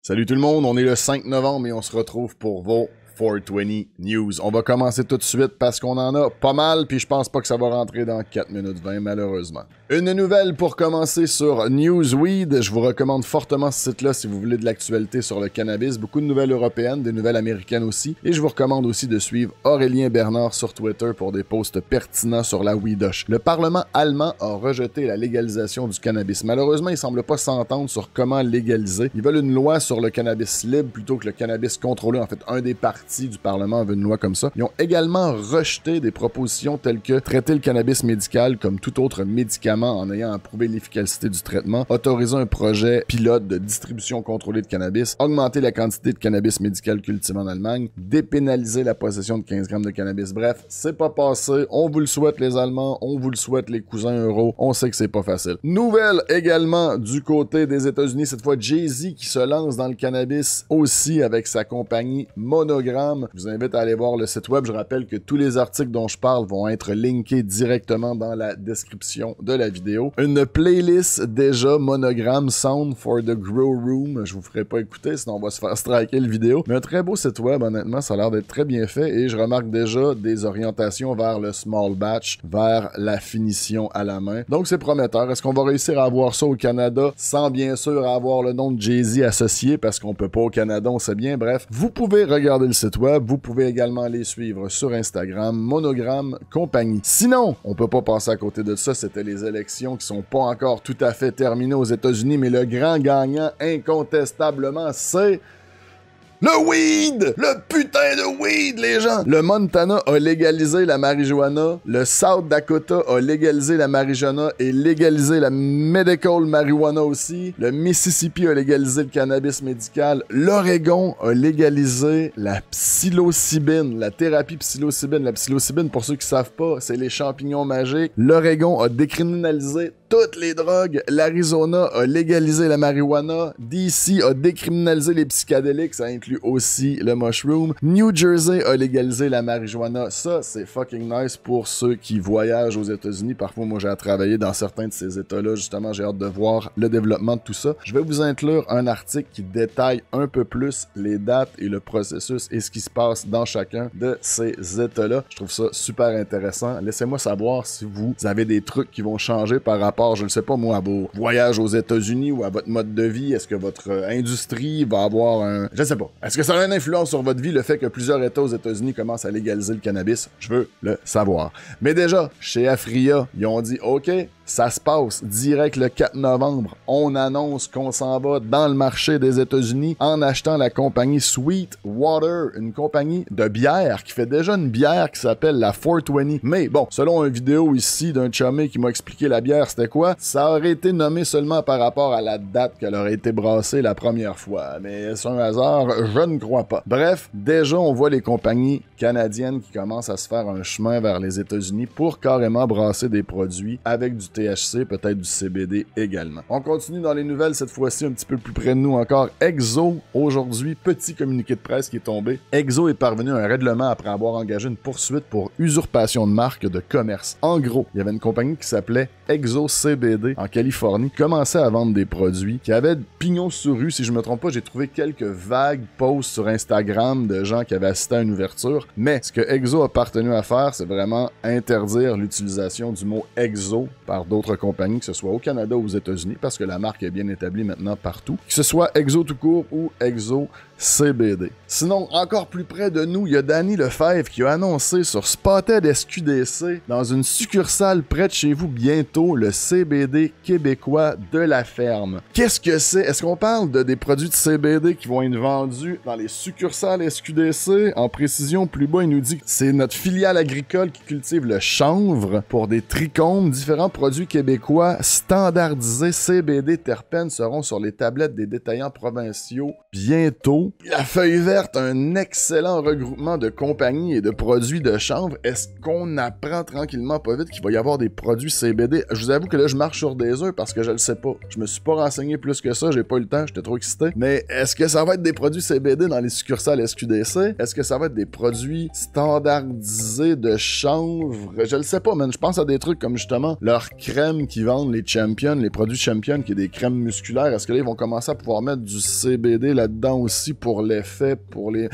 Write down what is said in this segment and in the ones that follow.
Salut tout le monde, on est le 5 novembre et on se retrouve pour vos 420 News. On va commencer tout de suite parce qu'on en a pas mal, puis je pense pas que ça va rentrer dans 4 minutes 20 malheureusement. Une nouvelle pour commencer sur Newsweed. Je vous recommande fortement ce site-là si vous voulez de l'actualité sur le cannabis. Beaucoup de nouvelles européennes, des nouvelles américaines aussi. Et je vous recommande aussi de suivre Aurélien Bernard sur Twitter pour des posts pertinents sur la weedosh. Le Parlement allemand a rejeté la légalisation du cannabis. Malheureusement, ils semblent pas s'entendre sur comment légaliser. Ils veulent une loi sur le cannabis libre plutôt que le cannabis contrôlé. En fait, un des partis du Parlement veut une loi comme ça. Ils ont également rejeté des propositions telles que traiter le cannabis médical comme tout autre médicament en ayant approuvé l'efficacité du traitement, autoriser un projet pilote de distribution contrôlée de cannabis, augmenter la quantité de cannabis médical cultivé en Allemagne, dépénaliser la possession de 15 grammes de cannabis. Bref, c'est pas passé. On vous le souhaite les Allemands, on vous le souhaite les cousins euros. On sait que c'est pas facile. Nouvelle également du côté des États-Unis, cette fois Jay-Z qui se lance dans le cannabis aussi avec sa compagnie Monogram. Je vous invite à aller voir le site web. Je rappelle que tous les articles dont je parle vont être linkés directement dans la description de la vidéo. Une playlist déjà Monogram Sound for the Grow Room. Je vous ferai pas écouter, sinon on va se faire striker le vidéo. Mais un très beau site web, honnêtement, ça a l'air d'être très bien fait et je remarque déjà des orientations vers le small batch, vers la finition à la main. Donc c'est prometteur. Est-ce qu'on va réussir à avoir ça au Canada sans bien sûr avoir le nom de Jay-Z associé parce qu'on peut pas au Canada, on sait bien. Bref, vous pouvez regarder le site web. Vous pouvez également les suivre sur Instagram, Monogram Compagnie. Sinon, on peut pas passer à côté de ça, c'était les élections qui sont pas encore tout à fait terminées aux États-Unis, mais le grand gagnant, incontestablement, c'est le weed! Le putain de weed, les gens! Le Montana a légalisé la marijuana, le South Dakota a légalisé la marijuana et légalisé la medical marijuana aussi, le Mississippi a légalisé le cannabis médical, l'Oregon a légalisé la psilocybine, la thérapie psilocybine. La psilocybine, pour ceux qui savent pas, c'est les champignons magiques. L'Oregon a décriminalisé toutes les drogues. L'Arizona a légalisé la marijuana. DC a décriminalisé les psychédéliques, ça inclut aussi le mushroom. New Jersey a légalisé la marijuana. Ça, c'est fucking nice pour ceux qui voyagent aux États-Unis. Parfois, moi, j'ai à travailler dans certains de ces États-là. Justement, j'ai hâte de voir le développement de tout ça. Je vais vous inclure un article qui détaille un peu plus les dates et le processus et ce qui se passe dans chacun de ces États-là. Je trouve ça super intéressant. Laissez-moi savoir si vous avez des trucs qui vont changer par rapport, je ne sais pas moi, à vos voyages aux États-Unis ou à votre mode de vie. Est-ce que votre industrie va avoir un... Je ne sais pas. Est-ce que ça a une influence sur votre vie, le fait que plusieurs États aux États-Unis commencent à légaliser le cannabis? Je veux le savoir. Mais déjà, chez Aphria, ils ont dit « OK, ça se passe direct le 4 novembre. On annonce qu'on s'en va dans le marché des États-Unis en achetant la compagnie Sweet Water, une compagnie de bière qui fait déjà une bière qui s'appelle la 420. Mais bon, selon une vidéo ici d'un chumé qui m'a expliqué la bière, c'était quoi? Ça aurait été nommé seulement par rapport à la date qu'elle aurait été brassée la première fois. Mais c'est un hasard, je ne crois pas. Bref, déjà on voit les compagnies canadiennes qui commencent à se faire un chemin vers les États-Unis pour carrément brasser des produits avec du THC, peut-être du CBD également. On continue dans les nouvelles, cette fois-ci un petit peu plus près de nous encore. Exo, aujourd'hui, petit communiqué de presse qui est tombé. Exo est parvenu à un règlement après avoir engagé une poursuite pour usurpation de marque de commerce. En gros, il y avait une compagnie qui s'appelait Exo CBD en Californie, qui commençait à vendre des produits qui avaient pignon sur rue. Si je me trompe pas, j'ai trouvé quelques vagues posts sur Instagram de gens qui avaient assisté à une ouverture. Mais ce que Exo a parvenu à faire, c'est vraiment interdire l'utilisation du mot Exo par d'autres compagnies, que ce soit au Canada ou aux États-Unis, parce que la marque est bien établie maintenant partout. Que ce soit Exo tout court ou Exo CBD. Sinon, encore plus près de nous, il y a Danny Lefebvre qui a annoncé sur Spotted SQDC, dans une succursale près de chez vous bientôt, le CBD québécois de la ferme. Qu'est-ce que c'est? Est-ce qu'on parle des produits de CBD qui vont être vendus dans les succursales SQDC? En précision, plus bas, il nous dit que c'est notre filiale agricole qui cultive le chanvre pour des trichomes. Différents produits québécois standardisés CBD terpènes seront sur les tablettes des détaillants provinciaux bientôt. La feuille verte, un excellent regroupement de compagnies et de produits de chanvre. Est-ce qu'on apprend tranquillement pas vite qu'il va y avoir des produits CBD? Je vous avoue que là, je marche sur des œufs parce que je le sais pas. Je me suis pas renseigné plus que ça, j'ai pas eu le temps, j'étais trop excité. Mais est-ce que ça va être des produits CBD dans les succursales SQDC? Est-ce que ça va être des produits standardisés de chanvre? Je le sais pas, man. Je pense à des trucs comme justement leur crèmes qui vendent les Champion, les produits Champion, qui est des crèmes musculaires, est-ce que là, ils vont commencer à pouvoir mettre du CBD là-dedans aussi pour l'effet, pour les...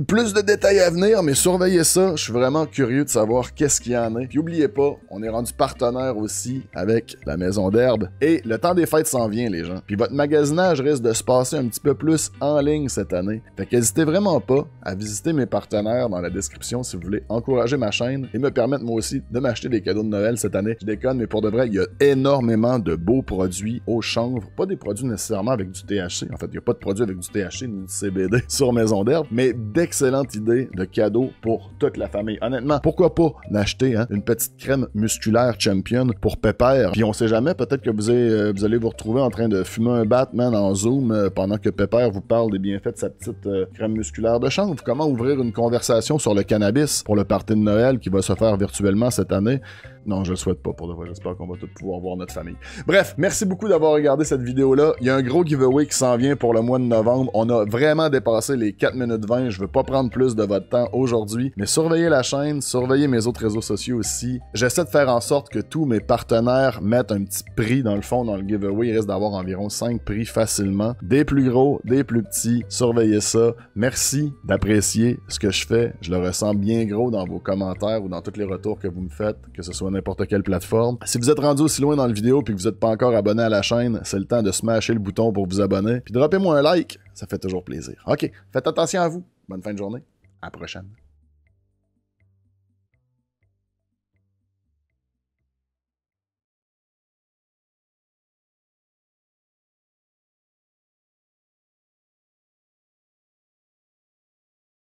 Plus de détails à venir, mais surveillez ça. Je suis vraiment curieux de savoir qu'est-ce qu'il y en a. Puis oubliez pas, on est rendu partenaire aussi avec la Maison d'Herbe. Et le temps des fêtes s'en vient, les gens. Puis votre magasinage risque de se passer un petit peu plus en ligne cette année. Fait qu'hésitez vraiment pas à visiter mes partenaires dans la description si vous voulez encourager ma chaîne et me permettre moi aussi de m'acheter des cadeaux de Noël cette année. Je déconne, mais pour de vrai, il y a énormément de beaux produits au chanvre. Pas des produits nécessairement avec du THC. En fait, il n'y a pas de produits avec du THC ni du CBD sur Maison d'Herbe, mais d'excellentes idées de cadeaux pour toute la famille. Honnêtement, pourquoi pas n'acheter une petite crème musculaire Champion pour Pépère? Puis on sait jamais, peut-être que vous allez vous retrouver en train de fumer un Batman en Zoom pendant que Pépère vous parle des bienfaits de sa petite crème musculaire de chanvre. Comment ouvrir une conversation sur le cannabis pour le party de Noël qui va se faire virtuellement cette année? Non, je le souhaite pas pour de vrai. J'espère qu'on va tous pouvoir voir notre famille. Bref, merci beaucoup d'avoir regardé cette vidéo-là. Il y a un gros giveaway qui s'en vient pour le mois de novembre. On a vraiment dépassé les 4 minutes 20. Je veux pas prendre plus de votre temps aujourd'hui, mais surveillez la chaîne, surveillez mes autres réseaux sociaux aussi. J'essaie de faire en sorte que tous mes partenaires mettent un petit prix dans le fond dans le giveaway. Il risque d'avoir environ 5 prix facilement. Des plus gros, des plus petits. Surveillez ça. Merci d'apprécier ce que je fais. Je le ressens bien gros dans vos commentaires ou dans tous les retours que vous me faites, que ce soit n'importe quelle plateforme. Si vous êtes rendu aussi loin dans la vidéo et que vous n'êtes pas encore abonné à la chaîne, c'est le temps de smasher le bouton pour vous abonner. Puis droppez-moi un like, ça fait toujours plaisir. OK, faites attention à vous. Bonne fin de journée. À la prochaine.